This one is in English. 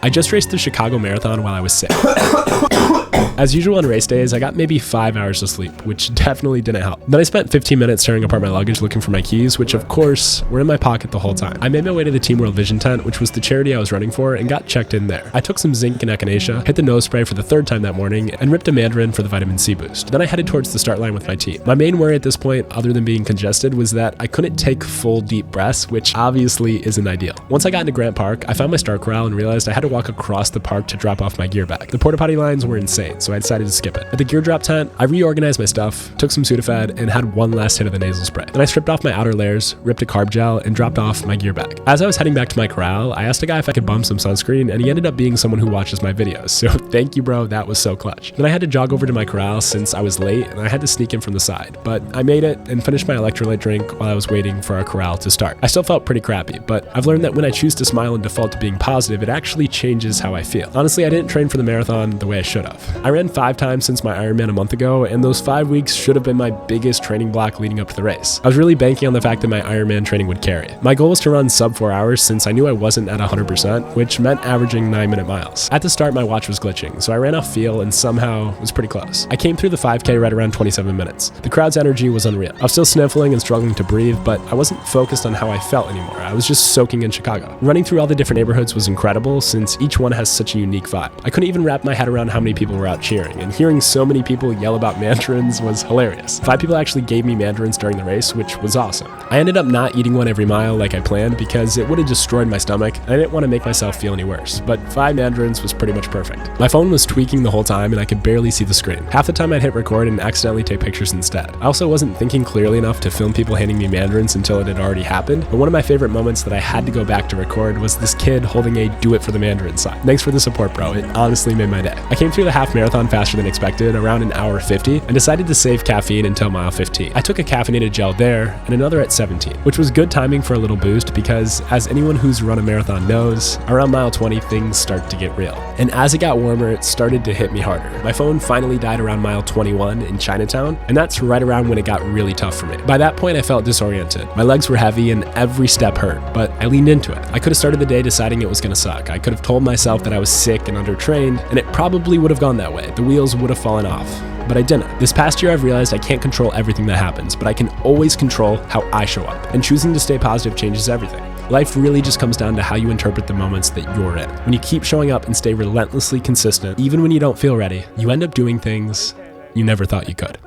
I just raced the Chicago Marathon while I was sick. As usual on race days, I got maybe 5 hours of sleep, which definitely didn't help. Then I spent 15 minutes tearing apart my luggage looking for my keys, which of course were in my pocket the whole time. I made my way to the Team World Vision tent, which was the charity I was running for, and got checked in there. I took some zinc and echinacea, hit the nose spray for the 3rd time that morning, and ripped a mandarin for the vitamin C boost. Then I headed towards the start line with my team. My main worry at this point, other than being congested, was that I couldn't take full deep breaths, which obviously isn't ideal. Once I got into Grant Park, I found my start corral and realized I had to walk across the park to drop off my gear bag. The porta potty lines were insane, so I decided to skip it. At the gear drop tent, I reorganized my stuff, took some Sudafed, and had one last hit of the nasal spray. Then I stripped off my outer layers, ripped a carb gel, and dropped off my gear bag. As I was heading back to my corral, I asked a guy if I could bum some sunscreen, and he ended up being someone who watches my videos, so thank you, bro, that was so clutch. Then I had to jog over to my corral since I was late, and I had to sneak in from the side, but I made it and finished my electrolyte drink while I was waiting for our corral to start. I still felt pretty crappy, but I've learned that when I choose to smile and default to being positive, it actually changes how I feel. Honestly, I didn't train for the marathon the way I should have. I ran 5 times since my Ironman a month ago, and those 5 weeks should have been my biggest training block leading up to the race. I was really banking on the fact that my Ironman training would carry. My goal was to run sub 4 hours since I knew I wasn't at 100%, which meant averaging 9-minute miles. At the start, my watch was glitching, so I ran off feel and somehow was pretty close. I came through the 5K right around 27 minutes. The crowd's energy was unreal. I was still sniffling and struggling to breathe, but I wasn't focused on how I felt anymore. I was just soaking in Chicago. Running through all the different neighborhoods was incredible since each one has such a unique vibe. I couldn't even wrap my head around how many people were out cheering, and hearing so many people yell about mandarins was hilarious. 5 people actually gave me mandarins during the race, which was awesome. I ended up not eating one every mile like I planned because it would have destroyed my stomach, and I didn't want to make myself feel any worse, but 5 mandarins was pretty much perfect. My phone was tweaking the whole time and I could barely see the screen. Half the time I'd hit record and accidentally take pictures instead. I also wasn't thinking clearly enough to film people handing me mandarins until it had already happened, but one of my favorite moments that I had to go back to record was this kid holding a "do it for the mandarin" sign. Thanks for the support, bro. It honestly made my day. I came through the half marathon faster than expected, around an hour 50, and decided to save caffeine until mile 15. I took a caffeinated gel there and another at 17, which was good timing for a little boost because, as anyone who's run a marathon knows, around mile 20 things start to get real. And as it got warmer, it started to hit me harder. My phone finally died around mile 21 in Chinatown, and that's right around when it got really tough for me. By that point, I felt disoriented. My legs were heavy and every step hurt, but I leaned into it. I could have started the day deciding it was gonna suck. I could have told myself that I was sick and undertrained, and it probably would have gone that way. The wheels would have fallen off. But I didn't. This past year, I've realized I can't control everything that happens, but I can always control how I show up. And choosing to stay positive changes everything. Life really just comes down to how you interpret the moments that you're in. When you keep showing up and stay relentlessly consistent, even when you don't feel ready, you end up doing things you never thought you could.